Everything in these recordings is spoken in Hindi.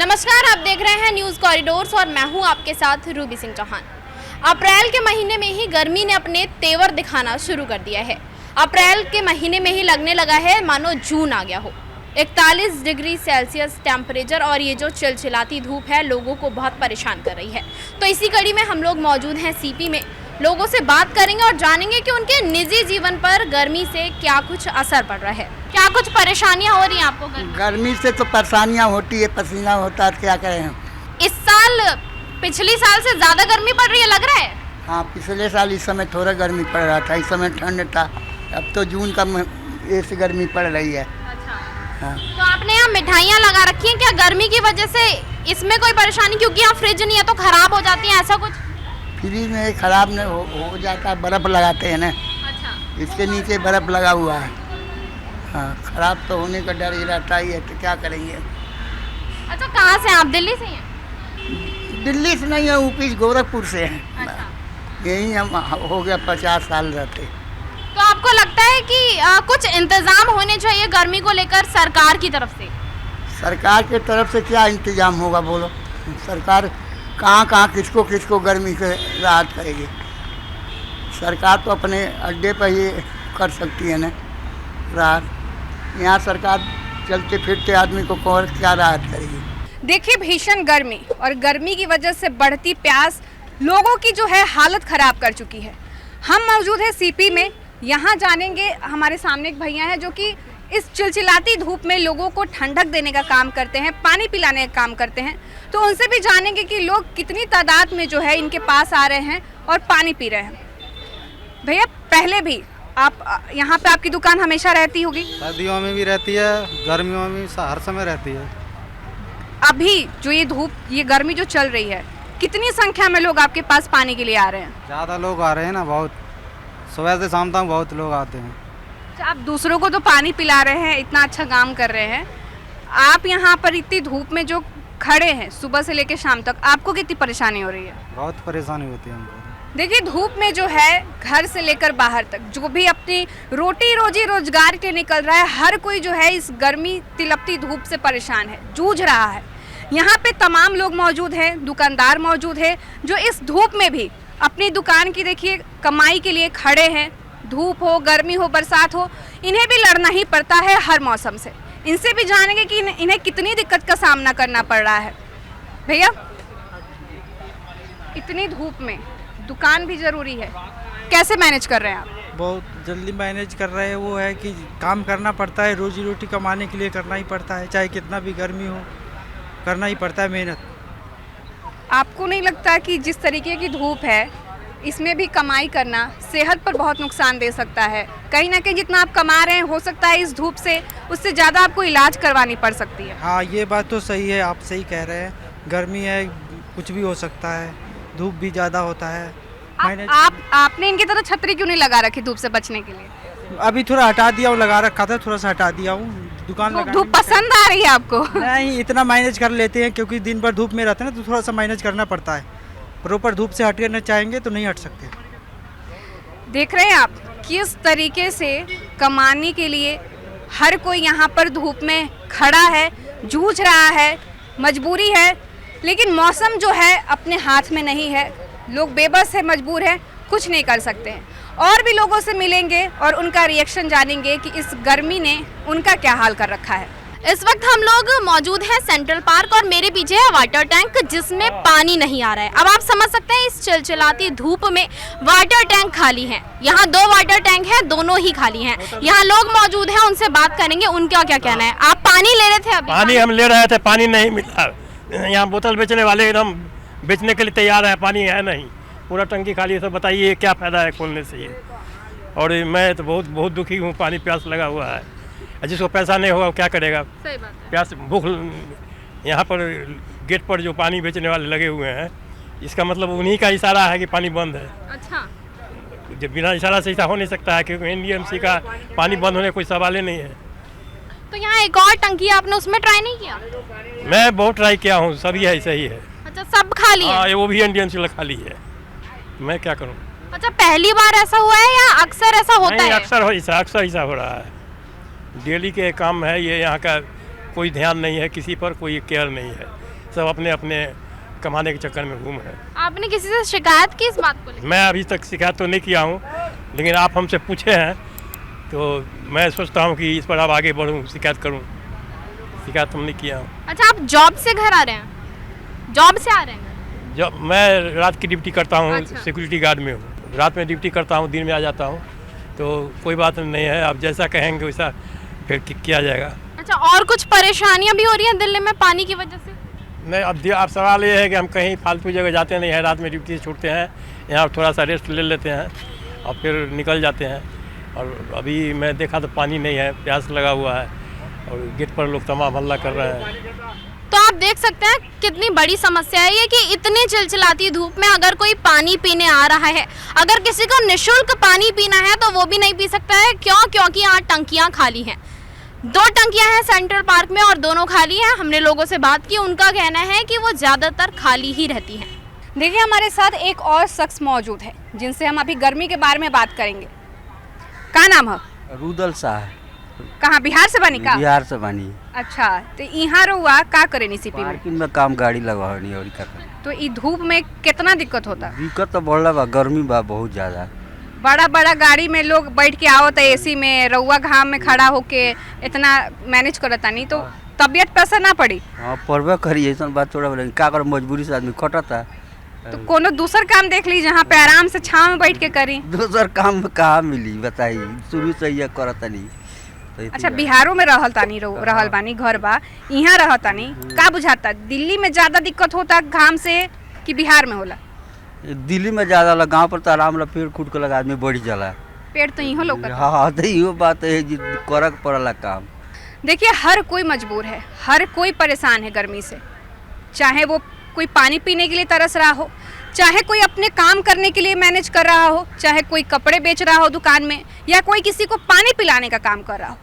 नमस्कार, आप देख रहे हैं न्यूज़ कॉरिडोर्स और मैं हूं आपके साथ रूबी सिंह चौहान। अप्रैल के महीने में ही गर्मी ने अपने तेवर दिखाना शुरू कर दिया है। अप्रैल के महीने में ही लगने लगा है मानो जून आ गया हो। 41 डिग्री सेल्सियस टेम्परेचर और ये जो चिलचिलाती धूप है लोगों को बहुत परेशान कर रही है। तो इसी कड़ी में हम लोग मौजूद हैं सीपी में। लोगों से बात करेंगे और जानेंगे कि उनके निजी जीवन पर गर्मी से क्या कुछ असर पड़ रहा है, क्या कुछ परेशानियां हो रही हैं आपको गर्मी से तो परेशानियां होती है, पसीना होता है, क्या करें हम। इस साल पिछली साल से ज्यादा गर्मी पड़ रही है लग रहा है। हाँ, पिछले साल इस समय थोड़ा गर्मी पड़ रहा था, इस समय ठंड था। अब तो जून का ऐसी गर्मी पड़ रही है। अच्छा। हाँ। तो आपने यहाँ मिठाइयाँ लगा रखी हैं क्या गर्मी की वजह से? इसमें कोई परेशानी, क्योंकि यहाँ फ्रिज नहीं है तो खराब हो जाती है, ऐसा कुछ? फ्रिज में खराब नहीं हो जाता, बर्फ़ लगाते हैं ना। अच्छा। इसके नीचे बर्फ़ लगा हुआ है। हाँ, खराब तो होने का डर ही रहता ही है, तो क्या करेंगे। अच्छा, कहाँ से? आप दिल्ली से हैं? दिल्ली से नहीं है, ऊपी गोरखपुर से हैं। अच्छा। यही हम हो गया 50 साल रहते। तो आपको लगता है कि कुछ इंतजाम होने चाहिए गर्मी को लेकर सरकार की तरफ से? सरकार के तरफ से क्या इंतजाम होगा बोलो। सरकार कहाँ किसको किसको गर्मी से राहत करेगी। सरकार तो अपने अड्डे पर ही कर सकती है ना राहत। यहाँ सरकार चलते फिरते आदमी को कौन क्या राहत करेगी। देखिए, भीषण गर्मी और गर्मी की वजह से बढ़ती प्यास लोगों की जो है हालत ख़राब कर चुकी है। हम मौजूद है सीपी में। यहाँ जानेंगे, हमारे सामने एक भैया हैं जो कि इस चिलचिलाती धूप में लोगों को ठंडक देने का काम करते हैं, पानी पिलाने का काम करते हैं। तो उनसे भी जानेंगे कि लोग कितनी तादाद में जो है इनके पास आ रहे हैं और पानी पी रहे हैं। भैया, पहले भी आप यहाँ पे आपकी दुकान हमेशा रहती होगी? सर्दियों में भी रहती है, गर्मियों में हर समय रहती है। अभी जो ये धूप, ये गर्मी जो चल रही है, कितनी संख्या में लोग आपके पास पानी के लिए आ रहे हैं? ज़्यादा लोग आ रहे हैं ना, बहुत। सुबह से शाम तक बहुत लोग आते हैं। आप दूसरों को तो पानी पिला रहे हैं, इतना अच्छा काम कर रहे हैं, आप यहाँ पर इतनी धूप में जो खड़े हैं सुबह से लेकर शाम तक, आपको कितनी परेशानी हो रही है? बहुत परेशानी होती है हमको। देखिए, धूप में जो है घर से लेकर बाहर तक जो भी अपनी रोटी रोजी रोजगार के निकल रहा है, हर कोई जो है इस गर्मी तिलपती धूप से परेशान है, जूझ रहा है। यहाँ पे तमाम लोग मौजूद हैं, दुकानदार मौजूद है जो इस धूप में भी अपनी दुकान की देखिए कमाई के लिए खड़े हैं। धूप हो, गर्मी हो, बरसात हो, इन्हें भी लड़ना ही पड़ता है हर मौसम से। इनसे भी जानेंगे कि इन्हें कितनी दिक्कत का सामना करना पड़ रहा है। भैया, इतनी धूप में दुकान भी ज़रूरी है, कैसे मैनेज कर रहे हैं आप? बहुत जल्दी मैनेज कर रहे हैं। वो है कि काम करना पड़ता है, रोजी रोटी कमाने के लिए करना ही पड़ता है, चाहे कितना भी गर्मी हो, करना ही पड़ता है मेहनत। आपको नहीं लगता कि जिस तरीके की धूप है इसमें भी कमाई करना सेहत पर बहुत नुकसान दे सकता है? कहीं ना कहीं जितना आप कमा रहे हैं, हो सकता है इस धूप से उससे ज़्यादा आपको इलाज करवानी पड़ सकती है। हाँ, ये बात तो सही है, आप सही कह रहे हैं। गर्मी है, कुछ भी हो सकता है, धूप भी ज़्यादा होता है। आपने इनकी तरह छतरी क्यों नहीं लगा रखी धूप से बचने के लिए? अभी थोड़ा हटा दिया हूँ, लगा रखा था, थोड़ा सा हटा दिया हूँ। दुकान तो धूप पसंद आ रही है आपको? नहीं, इतना मैनेज कर लेते हैं क्योंकि दिन भर धूप में रहते हैं ना, तो थोड़ा सा मैनेज करना पड़ता है। प्रॉपर धूप से हटना चाहेंगे तो नहीं हट सकते। देख रहे हैं आप किस तरीके से कमाने के लिए हर कोई यहाँ पर धूप में खड़ा है, जूझ रहा है, मजबूरी है। लेकिन मौसम जो है अपने हाथ में नहीं है, लोग बेबस है, मजबूर है, कुछ नहीं कर सकते हैं। और भी लोगों से मिलेंगे और उनका रिएक्शन जानेंगे कि इस गर्मी ने उनका क्या हाल कर रखा है। इस वक्त हम लोग मौजूद हैं सेंट्रल पार्क और मेरे पीछे है वाटर टैंक जिसमें पानी नहीं आ रहा है। अब आप समझ सकते हैं इस चिलचिलाती धूप में वाटर टैंक खाली हैं। यहाँ 2 वाटर टैंक हैं, दोनों ही खाली हैं। यहाँ लोग मौजूद हैं, उनसे बात करेंगे, उनका क्या कहना है। आप पानी ले रहे थे अभी? पानी हम ले रहे थे, पानी नहीं मिला। यहाँ बोतल बेचने वाले एकदम बेचने के लिए तैयार है, पानी है नहीं, पूरा टंकी खाली है। तो बताइए क्या फ़ायदा है खोलने से ये। और मैं तो बहुत दुखी हूँ, पानी प्यास लगा हुआ है। जिसको पैसा नहीं होगा वो क्या करेगा? सही बात है। प्यास भूख। यहाँ पर गेट पर जो पानी बेचने वाले लगे हुए हैं, इसका मतलब उन्हीं का इशारा है कि पानी बंद है। अच्छा। जब बिना इशारा से ऐसा हो नहीं सकता है, क्योंकि एनडीएमसी का पानी बंद होने कोई सवाल ही नहीं है। तो यहाँ एक और टंकी, आपने उसमें ट्राई नहीं किया? मैं बहुत ट्राई किया हूँ, सभी है सही है। अच्छा, सब खाली है? हाँ, वो भी एनडीएमसी खाली है, मैं क्या करूँ। अच्छा, पहली बार ऐसा हुआ है या अक्सर ऐसा होता है? अक्सर ऐसा हो रहा है। डेली के काम है ये, यहाँ का कोई ध्यान नहीं है किसी पर, कोई केयर नहीं है। सब अपने अपने कमाने के चक्कर में घूम रहे हैं। आपने किसी से शिकायत की इस बात को लेकर? मैं अभी तक शिकायत तो नहीं किया हूँ, लेकिन आप हमसे पूछे हैं तो मैं सोचता हूँ कि इस पर आप आगे बढ़ूँ, शिकायत करूँ। शिकायत हम नहीं किया हूँ। अच्छा, आप जॉब से घर आ रहे हैं? जॉब से आ रहे हैं? जब मैं रात की ड्यूटी करता हूँ, अच्छा। सिक्योरिटी गार्ड में हूँ। रात में ड्यूटी करता हूँ, दिन में आ जाता हूँ, तो कोई बात नहीं है। आप जैसा कहेंगे वैसा फिर किया जाएगा। अच्छा, और कुछ परेशानियां भी हो रही हैं दिल्ली में पानी की वजह से? नहीं, अब सवाल ये है कि हम कहीं फालतू जगह जाते नहीं हैं, रात में ड्यूटी से छूटते हैं, यहाँ थोड़ा सा रेस्ट ले लेते हैं और फिर निकल जाते हैं। और अभी मैं देखा तो पानी नहीं है, प्यास लगा हुआ है और गेट पर लोग तमाम हल्ला कर रहे हैं। तो आप देख सकते हैं कितनी बड़ी समस्या है ये कि इतनी चिलचिलाती धूप में अगर कोई पानी पीने आ रहा है, अगर किसी को निःशुल्क पानी पीना है तो वो भी नहीं पी सकता है। क्यों? क्योंकि यहाँ टंकियाँ खाली हैं। 2 टंकियाँ हैं सेंट्रल पार्क में और दोनों खाली हैं। हमने लोगों से बात की, उनका कहना है कि वो ज़्यादातर खाली ही रहती हैं। देखिए, हमारे साथ एक और शख्स मौजूद है जिनसे हम अभी गर्मी के बारे में बात करेंगे। का नाम है? रुदल शाह। कहाँ, बिहार से बनी का? बिहार से बनी। अच्छा, तो यहाँ रुआ का करे नी सीपी में? पार्किंग में काम गाड़ी लगवानी और का करे। तो ई धूप में कितना दिक्कत होता? दिक्कत तो बढ़ला बा, गर्मी बा बहुत ज्यादा। बड़ा बड़ा गाड़ी में लोग बैठ के आओ तो एसी में, रउआ घाम में खड़ा होके इतना मैनेज करता नहीं तो तबीयत पे असर ना पड़ी? हाँ, पड़बे करी, ऐसा बात थोड़ा बोले का कर, मजबूरी से आदमी खटता। तो कोनो दूसर काम देख ली जहाँ पे आराम से छाँव में बैठ के करी। दूसर काम कहाँ मिली बताई, शुरू से ये करता नहीं। अच्छा, बिहारों में रहल तानी रहल बानी, घर बा, यहाँ रहल तानी, का बुझाता दिल्ली में ज्यादा दिक्कत होता घाम से कि बिहार में होला? दिल्ली में ज्यादा लगा, गाँव पर तो आराम ला, पेड़ खुद के लगा आदमी बढ़ जाला। पेड़ तो यहाँ लोग। हाँ, तो यो बात है जी, करक पड़ला काम। देखिए, हर कोई मजबूर है, हर कोई परेशान है गर्मी से। चाहे वो कोई पानी पीने के लिए तरस रहा हो, चाहे कोई अपने काम करने के लिए मैनेज कर रहा हो, चाहे कोई कपड़े बेच रहा हो दुकान में, या कोई किसी को पानी पिलाने का काम कर रहा हो।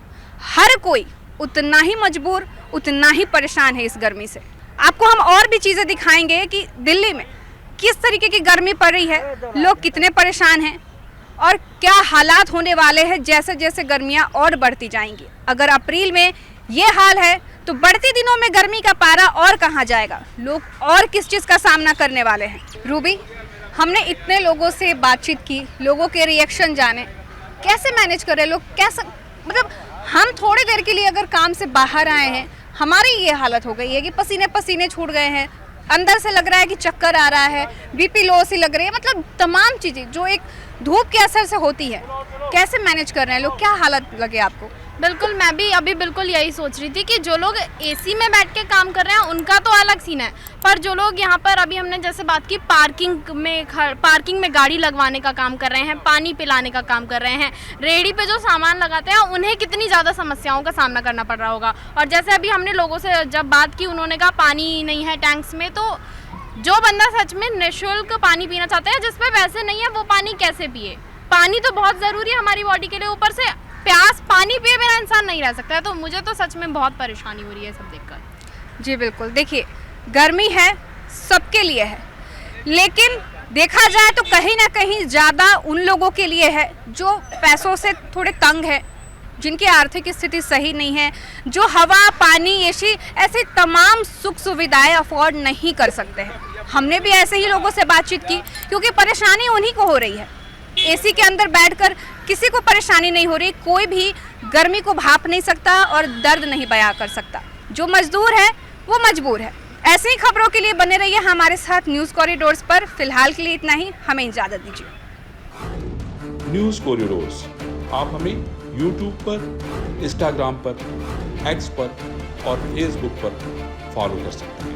हर कोई उतना ही मजबूर, उतना ही परेशान है इस गर्मी से। आपको हम और भी चीज़ें दिखाएंगे कि दिल्ली में किस तरीके की गर्मी पड़ रही है, लोग कितने परेशान हैं और क्या हालात होने वाले हैं जैसे जैसे गर्मियाँ और बढ़ती जाएंगी। अगर अप्रैल में ये हाल है तो बढ़ती दिनों में गर्मी का पारा और कहाँ जाएगा, लोग और किस चीज़ का सामना करने वाले हैं। रूबी, हमने इतने लोगों से बातचीत की, लोगों के रिएक्शन जाने, कैसे मैनेज कर रहे लोग, कैसे, मतलब हम थोड़ी देर के लिए अगर काम से बाहर आए हैं, हमारी ये हालत हो गई है कि पसीने पसीने छूट गए हैं, अंदर से लग रहा है कि चक्कर आ रहा है, बीपी लो सी लग रही है, मतलब तमाम चीज़ें जो एक धूप के असर से होती है। कैसे मैनेज कर रहे हैं लोग, क्या हालत लगे आपको? बिल्कुल, मैं भी अभी बिल्कुल यही सोच रही थी कि जो लोग एसी में बैठ के काम कर रहे हैं उनका तो अलग सीन है, पर जो लोग यहाँ पर अभी हमने जैसे बात की पार्किंग में गाड़ी लगवाने का काम कर रहे हैं, पानी पिलाने का काम कर रहे हैं, रेहड़ी पे जो सामान लगाते हैं, उन्हें कितनी ज़्यादा समस्याओं का सामना करना पड़ रहा होगा। और जैसे अभी हमने लोगों से जब बात की, उन्होंने कहा पानी नहीं है टैंक्स में, तो जो बंदा सच में निःशुल्क पानी पीना चाहता है, जिस पे पैसे नहीं है, वो पानी कैसे पिए? पानी तो बहुत ज़रूरी है हमारी बॉडी के लिए, ऊपर से प्यास, पानी पिए बिना इंसान नहीं रह सकता है। तो मुझे तो सच में बहुत परेशानी हो रही है सब देखकर। जी बिल्कुल, देखिए गर्मी है, सबके लिए है, लेकिन देखा जाए तो कहीं ना कहीं ज़्यादा उन लोगों के लिए है जो पैसों से थोड़े तंग है, जिनकी आर्थिक स्थिति सही नहीं है, जो हवा, पानी, एसी ऐसे तमाम सुख सुविधाएं अफोर्ड नहीं कर सकते हैं। हमने भी ऐसे ही लोगों से बातचीत की, क्योंकि परेशानी उन्हीं को हो रही है। एसी के अंदर बैठकर किसी को परेशानी नहीं हो रही, कोई भी गर्मी को भाप नहीं सकता और दर्द नहीं बयां कर सकता। जो मजदूर है वो मजबूर है। ऐसी ही खबरों के लिए बने रहिए हमारे साथ न्यूज़ कॉरिडोर्स पर। फिलहाल के लिए इतना ही, हमें इजाज़त दीजिए। न्यूज़ कॉरिडोर्स आप हमें यूट्यूब पर, इंस्टाग्राम पर, एक्स पर और फेसबुक पर फॉलो कर सकते हैं।